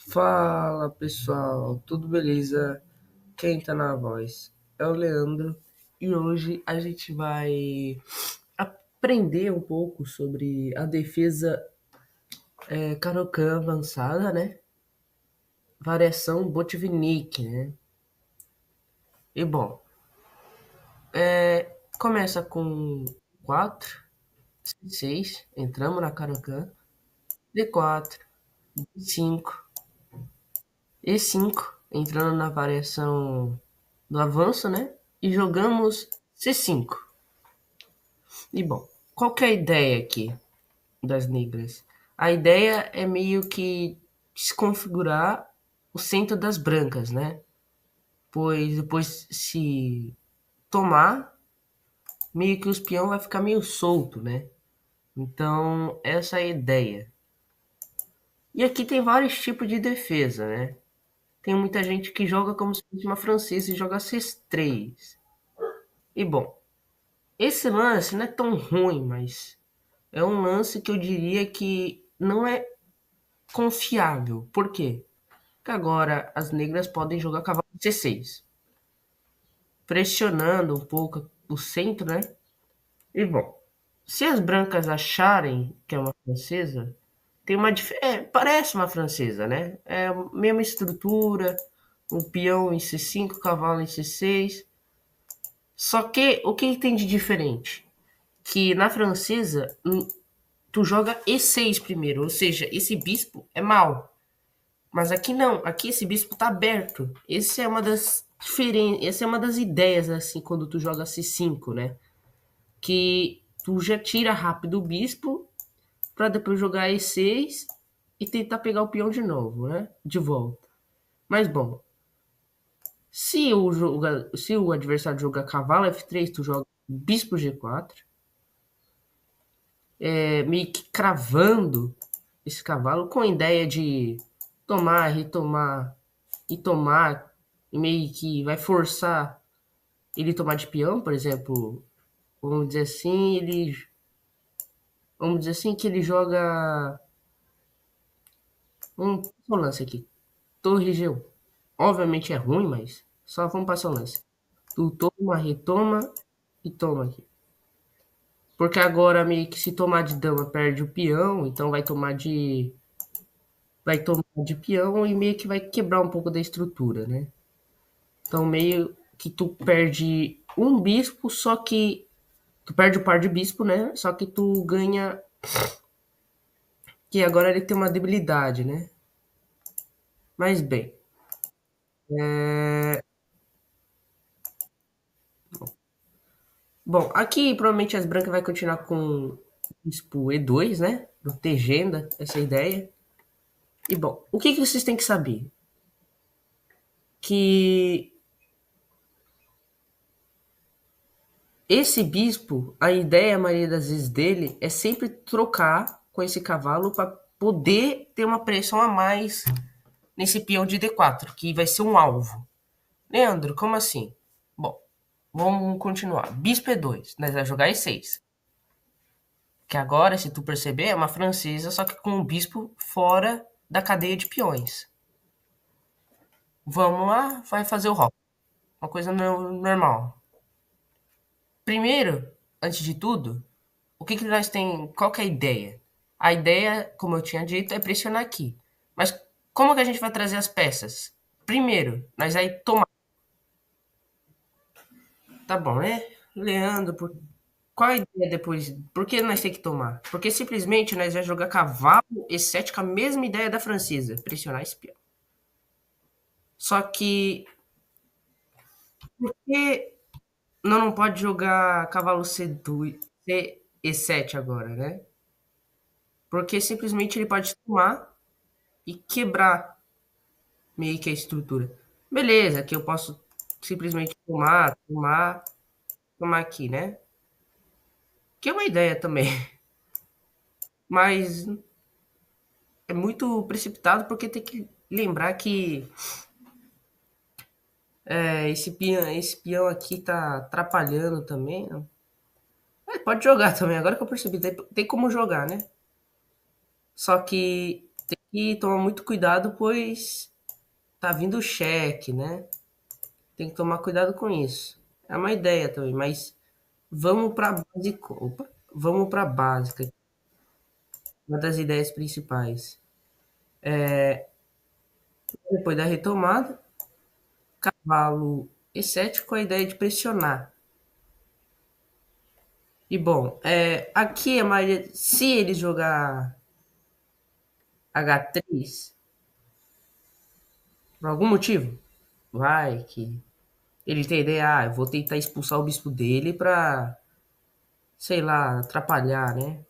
Fala pessoal, tudo beleza? Quem tá na voz é o Leandro e hoje a gente vai aprender um pouco sobre a defesa Caro-Kann avançada, né? Variação Botvinnik, né? E bom, começa com 4, C6, entramos na Caro-Kann, D4, D5, E5, entrando na variação do avanço, né? E jogamos C5. E bom, qual que é a ideia aqui das negras? A ideia é meio que desconfigurar o centro das brancas, né? Pois depois se tomar, meio que os peão vai ficar meio solto, né? Então, essa é a ideia. E aqui tem vários tipos de defesa, né? Tem muita gente que joga como se fosse uma francesa e joga C3. E bom, esse lance não é tão ruim, mas é um lance que eu diria que não é confiável. Por quê? Porque agora as negras podem jogar cavalo C6, pressionando um pouco o centro, né? E bom, se as brancas acharem que é uma francesa, tem uma parece uma francesa, né? É a mesma estrutura, um peão em C5, cavalo em C6. Só que o que tem de diferente? Que na francesa tu joga E6 primeiro, ou seja, esse bispo é mau. Mas aqui não, aqui esse bispo tá aberto. Essa é uma das ideias assim quando tu joga C5, né? Que tu já tira rápido o bispo para depois jogar E6 e tentar pegar o peão de novo, né? De volta. Mas bom, se o adversário jogar cavalo F3, tu joga bispo G4, meio que cravando esse cavalo com a ideia de tomar, retomar e tomar, e meio que vai forçar ele tomar de peão, por exemplo, vamos dizer assim, vamos dizer assim que ele joga um lance aqui, torre G1. Obviamente é ruim, mas só vamos passar o lance. Tu toma, retoma e toma aqui. Porque agora meio que se tomar de dama perde o peão, então vai tomar de peão e meio que vai quebrar um pouco da estrutura, né? Então meio que tu perde um bispo, só que tu perde o par de bispo, né? Só que tu ganha. Que agora ele tem uma debilidade, né? Mas bem. Bom, aqui provavelmente as brancas vai continuar com bispo E2, né? Protegendo essa ideia. E bom, o que vocês têm que saber? Que esse bispo, a ideia, a maioria das vezes dele, é sempre trocar com esse cavalo para poder ter uma pressão a mais nesse peão de D4, que vai ser um alvo. Leandro, como assim? Bom, vamos continuar. Bispo E2, nós vamos jogar E6. Que agora, se tu perceber, é uma francesa, só que com o bispo fora da cadeia de peões. Vamos lá, vai fazer o rock. Uma coisa normal. Primeiro, antes de tudo, o que nós tem? Qual que é a ideia? A ideia, como eu tinha dito, é pressionar aqui. Mas como que a gente vai trazer as peças? Primeiro, nós vai tomar. Tá bom, né? Leandro, qual a ideia depois? Por que nós temos que tomar? Porque simplesmente nós vamos jogar cavalo E7 com a mesma ideia da francesa, pressionar esse peão. Só que por que não pode jogar cavalo C2, C E7 agora, né? Porque simplesmente ele pode tomar e quebrar meio que a estrutura. Beleza, que eu posso simplesmente tomar aqui, né? Que é uma ideia também, mas é muito precipitado porque tem que lembrar que esse peão aqui tá atrapalhando também. Né? Pode jogar também, agora que eu percebi, tem como jogar, né? Só que que tomar muito cuidado, pois tá vindo o cheque, né? Tem que tomar cuidado com isso. É uma ideia também, mas vamos para básico. Opa, vamos para básica. Uma das ideias principais. Depois da retomada, cavalo E7 com a ideia de pressionar. E bom, aqui a maioria, se ele jogar H3, por algum motivo, vai que ele tem ideia, eu vou tentar expulsar o bispo dele pra, sei lá, atrapalhar, né?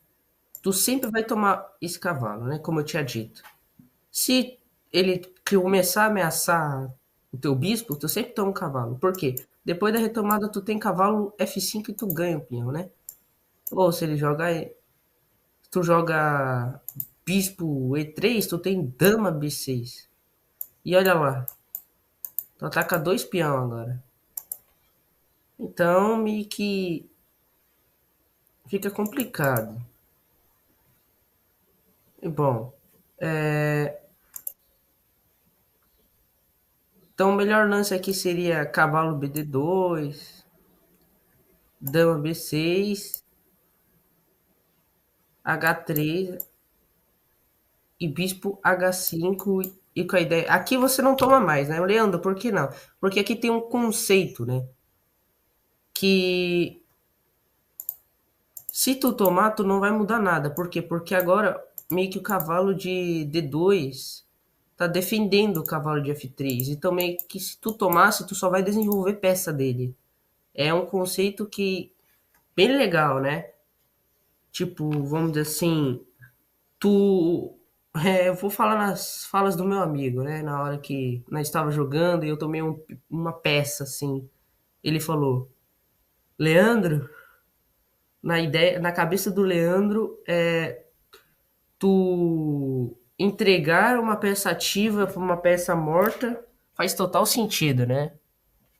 Tu sempre vai tomar esse cavalo, né? Como eu tinha dito. Se ele começar a ameaçar o teu bispo, tu sempre toma um cavalo. Por quê? Depois da retomada, tu tem cavalo F5 e tu ganha o peão, né? Ou se ele joga, tu joga bispo E3, tu tem dama B6. E olha lá, tu ataca dois peão agora. Então, meio que fica complicado. E bom, então o melhor lance aqui seria cavalo BD2, dama B6, H3 e bispo H5 e com a ideia. Aqui você não toma mais, né, Leandro? Por que não? Porque aqui tem um conceito, né? Que se tu tomar, tu não vai mudar nada. Por quê? Porque agora meio que o cavalo de D2 tá defendendo o cavalo de F3. Então meio que se tu tomasse, tu só vai desenvolver peça dele. É um conceito que bem legal, né? Tipo, vamos dizer assim, eu vou falar nas falas do meu amigo, né? Na hora que nós estava jogando e eu tomei uma peça, assim. Ele falou, Leandro, na ideia, na cabeça do Leandro, tu entregar uma peça ativa para uma peça morta faz total sentido, né?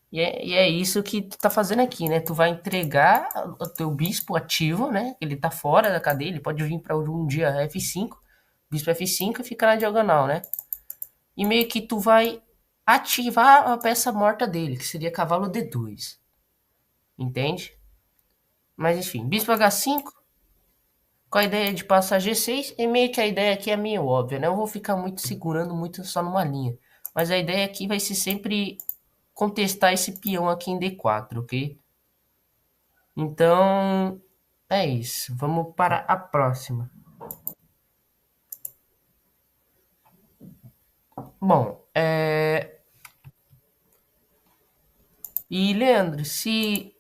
E é isso que tu tá fazendo aqui, né? Tu vai entregar o teu bispo ativo, né? Ele tá fora da cadeia, ele pode vir para um dia F5, bispo F5 e fica na diagonal, né? E meio que tu vai ativar a peça morta dele, que seria cavalo D2, entende? Mas enfim, bispo H5, com a ideia de passar G6, e meio que a ideia aqui é meio óbvia, né? Eu vou ficar muito segurando muito só numa linha. Mas a ideia aqui vai ser sempre contestar esse peão aqui em D4, ok? Então, é isso. Vamos para a próxima. Bom, e Leandro, se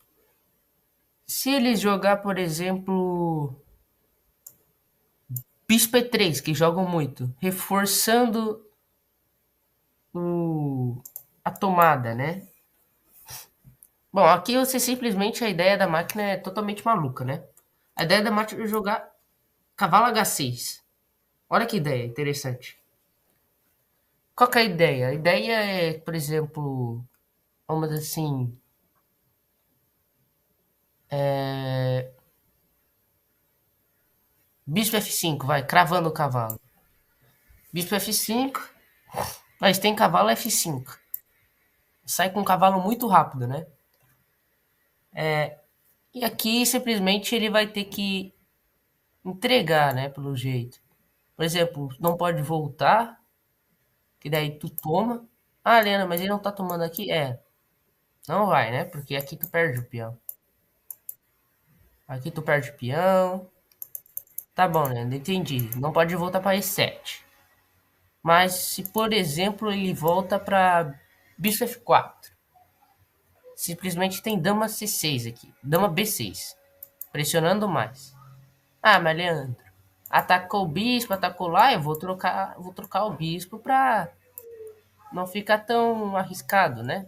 ele jogar, por exemplo, Bispo E3, que jogam muito, reforçando a tomada, né? Bom, aqui você simplesmente a ideia da máquina é totalmente maluca, né? A ideia da máquina é jogar cavalo H6. Olha que ideia interessante. Qual que é a ideia? A ideia é, por exemplo, vamos dizer assim, bispo F5, vai, cravando o cavalo. Bispo F5, mas tem cavalo F5. Sai com um cavalo muito rápido, né? E aqui simplesmente ele vai ter que entregar, né? Pelo jeito. Por exemplo, não pode voltar, que daí tu toma. Ah, Helena, mas ele não tá tomando aqui? É, não vai, né? Porque aqui tu perde o peão. Aqui tu perde o peão. Tá bom, Leandro, entendi. Não pode voltar para E7. Mas se, por exemplo, ele volta para bispo F4, simplesmente tem dama C6 aqui, dama B6, pressionando mais. Ah, mas Leandro, atacou o bispo, atacou lá, eu vou trocar o bispo para não ficar tão arriscado, né?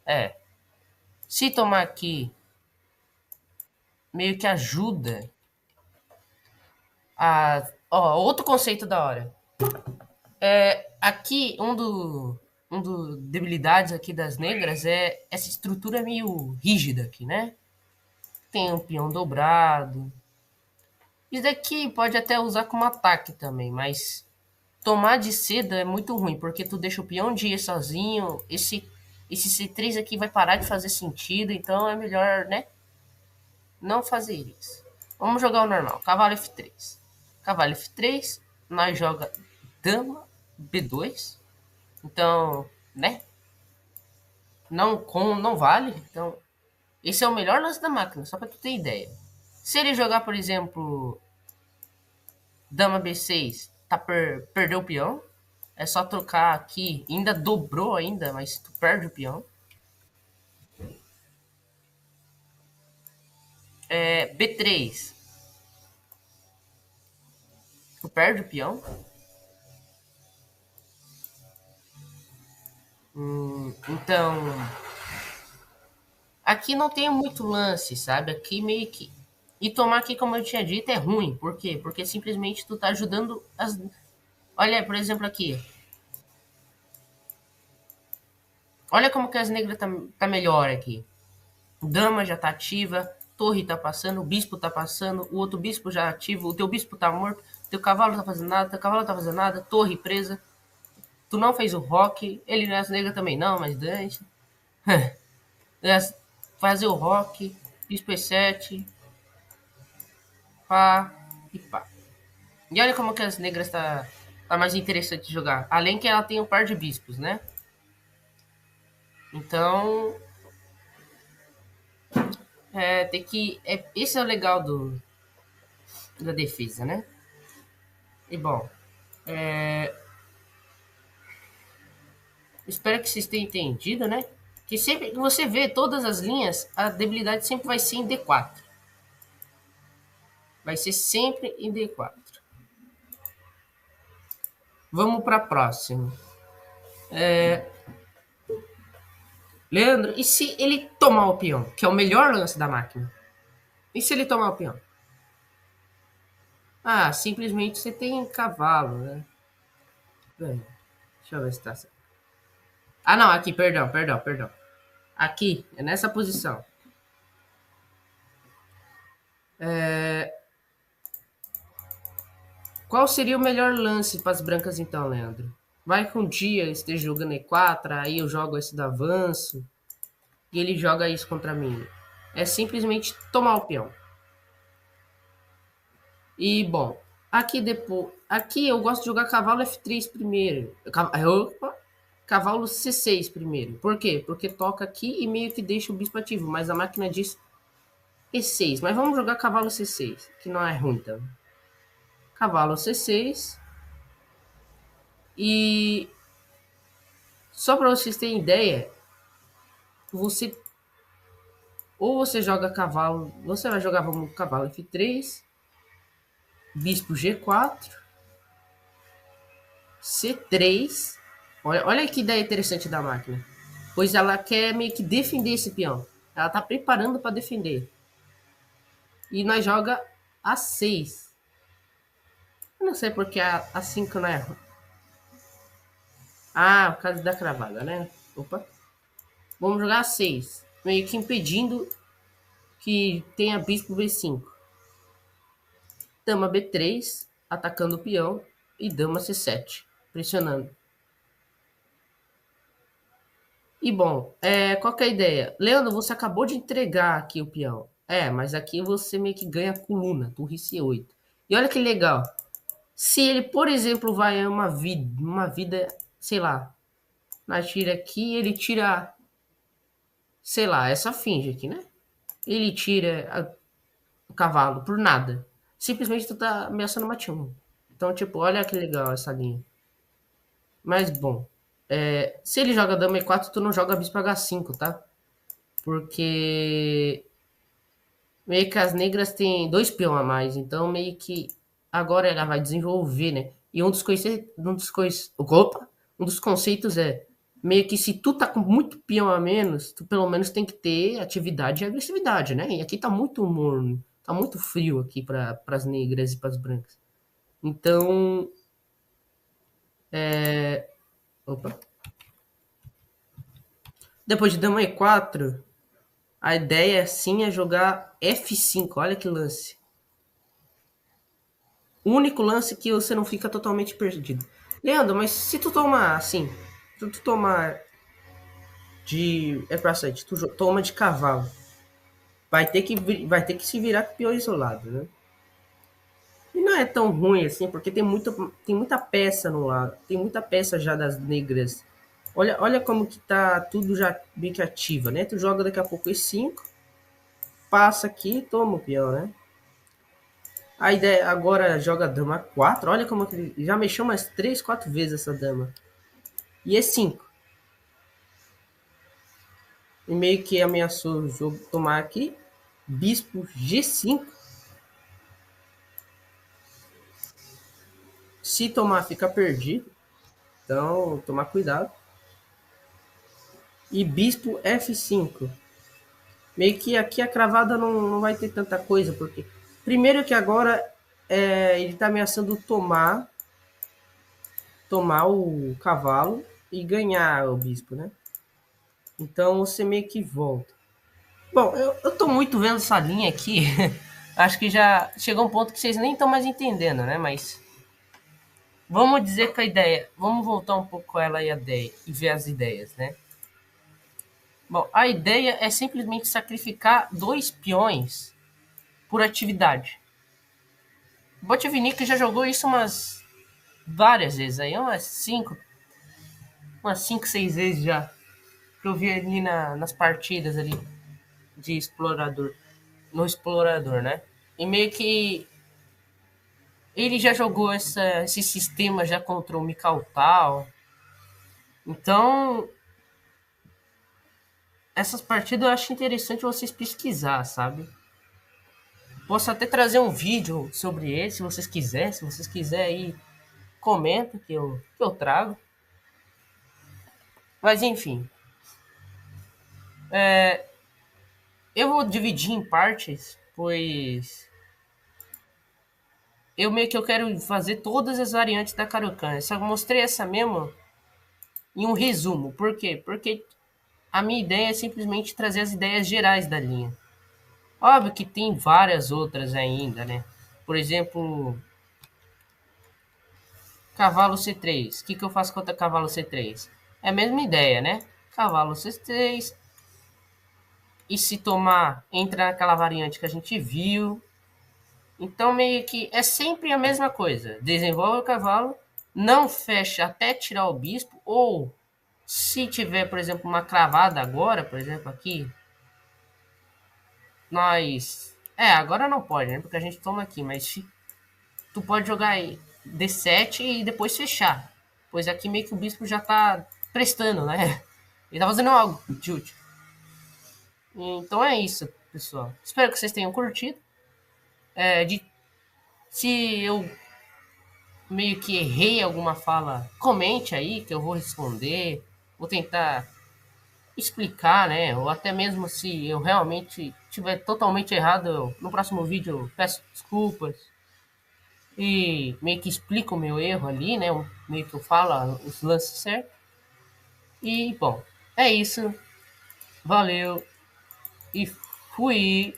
É. Se tomar aqui, meio que ajuda a. Ó, outro conceito da hora. Aqui, um dos debilidades aqui das negras é essa estrutura meio rígida aqui, né? Tem um peão dobrado. Isso daqui pode até usar como ataque também, mas tomar de seda é muito ruim, porque tu deixa o peão de ir sozinho, esse C3 aqui vai parar de fazer sentido, então é melhor, né, não fazer isso. Vamos jogar o normal, cavalo F3. Cavalo F3, nós joga dama B2, então, né, não vale, então esse é o melhor lance da máquina, só pra tu ter ideia. Se ele jogar, por exemplo, dama B6, perdeu o peão, é só trocar aqui, ainda dobrou ainda, mas tu perde o peão. É, B3, tu perde o peão. Então, aqui não tem muito lance, sabe? Aqui meio que. E tomar aqui, como eu tinha dito, é ruim. Por quê? Porque simplesmente tu tá ajudando as. Olha, por exemplo, aqui. Olha como que as negras tá melhor aqui. Dama já tá ativa, torre tá passando, o bispo tá passando, o outro bispo já ativo, o teu bispo tá morto, teu cavalo tá fazendo nada, teu cavalo tá fazendo nada, torre presa. Tu não fez o rock, ele nas negras também não, mas dane-se. Fazer o rock, bispo E7, pá e pá. E olha como que as negras tá mais interessante de jogar. Além que ela tem um par de bispos, né? Então, tem que. Esse é o legal da defesa, né? E bom, espero que vocês tenham entendido, né? Que sempre que você vê todas as linhas, a debilidade sempre vai ser em D4. Vai ser sempre em D4. Vamos para a próxima. Leandro, e se ele tomar o peão? Que é o melhor lance da máquina. E se ele tomar o peão? Ah, simplesmente você tem cavalo, né? Deixa eu ver se tá certo. Ah, não, aqui, perdão. Aqui, é nessa posição. Qual seria o melhor lance para as brancas então, Leandro? Vai que um dia eu esteja jogando E4, aí eu jogo esse do avanço e ele joga isso contra mim. É simplesmente tomar o peão. E bom, aqui depois, aqui eu gosto de jogar cavalo F3 primeiro. Cavalo C6 primeiro. Por quê? Porque toca aqui e meio que deixa o bispo ativo, mas a máquina diz E6. Mas vamos jogar cavalo C6, que não é ruim então. Cavalo C6 e só para vocês terem ideia, você ou você joga cavalo, você vai jogar vamos, cavalo F3, bispo G4, C3. Olha que ideia interessante da máquina. Pois ela quer meio que defender esse peão. Ela tá preparando para defender. E nós joga A6. Eu não sei porque a 5 não é. Ah, por causa da cravada, né? Opa. Vamos jogar A6. Meio que impedindo que tenha bispo B5. Dama B3, atacando o peão. E dama C7, pressionando. E bom, qual que é a ideia? Leandro, você acabou de entregar aqui o peão. Mas aqui você meio que ganha coluna, torre C8. E olha que legal. Se ele, por exemplo, vai uma vida, sei lá, na tira aqui, ele tira, sei lá, essa finge aqui, né? Ele tira o cavalo por nada. Simplesmente tu tá ameaçando mate 1. Então, tipo, olha que legal essa linha. Mas, bom, se ele joga dama E4, tu não joga bispo H5, tá? Porque meio que as negras têm dois peão a mais, então meio que agora ela vai desenvolver, né? E um dos conceitos é meio que se tu tá com muito peão a menos, tu pelo menos tem que ter atividade e agressividade, né? E aqui tá muito morno, tá muito frio aqui para as negras e para as brancas. Então, opa. Depois de dama E4, a ideia sim é jogar F5. Olha que lance. O único lance que você não fica totalmente perdido. Leandro, mas se tu tomar assim, se tu tomar de. É pra sair, tu toma de cavalo. Vai ter que se virar com o peão isolado, né? E não é tão ruim assim, porque tem muita peça no lado. Tem muita peça já das negras. Olha como que tá tudo já bem que ativa, né? Tu joga daqui a pouco E5, passa aqui e toma o peão, né? A ideia agora joga dama 4. Olha como que ele já mexeu mais 3, 4 vezes essa dama. E E5. E meio que ameaçou o jogo tomar aqui. Bispo G5. Se tomar, fica perdido. Então, tomar cuidado. E bispo F5. Meio que aqui a cravada não vai ter tanta coisa, porque primeiro que agora ele está ameaçando tomar o cavalo e ganhar o bispo, né? Então você meio que volta. Bom, eu tô muito vendo essa linha aqui. Acho que já chegou um ponto que vocês nem estão mais entendendo, né? Mas vamos dizer que a ideia. Vamos voltar um pouco a ela e a ideia e ver as ideias, né? Bom, a ideia é simplesmente sacrificar 2 peões por atividade. Botvinnik já jogou isso umas várias vezes aí, umas 5, 6 vezes já. Que eu vi ali nas partidas ali de explorador, no explorador, né? E meio que ele já jogou esse sistema já contra o Mikau Tal. Então, essas partidas eu acho interessante vocês pesquisar, sabe? Posso até trazer um vídeo sobre ele, se vocês quiserem. Se vocês quiserem aí, comenta que eu trago. Mas enfim, eu vou dividir em partes, pois eu quero fazer todas as variantes da Karukan. Eu só mostrei essa mesmo em um resumo. Por quê? Porque a minha ideia é simplesmente trazer as ideias gerais da linha. Óbvio que tem várias outras ainda, né? Por exemplo, cavalo C3. O que eu faço contra cavalo C3? É a mesma ideia, né? Cavalo C3. E se tomar, entra naquela variante que a gente viu. Então, meio que é sempre a mesma coisa. Desenvolve o cavalo, não fecha até tirar o bispo. Ou, se tiver, por exemplo, uma cravada agora, por exemplo, aqui, nós. Agora não pode, né? Porque a gente toma aqui, mas tu pode jogar aí D7 e depois fechar. Pois aqui meio que o bispo já tá prestando, né? Ele tá fazendo algo de útil. Então é isso, pessoal. Espero que vocês tenham curtido. Se eu meio que errei alguma fala, comente aí que eu vou responder. Vou tentar explicar, né? Ou até mesmo se eu realmente tiver totalmente errado, no próximo vídeo eu peço desculpas. E meio que explico o meu erro ali, né? Meio que eu falo os lances certos. E, bom, é isso. Valeu e fui.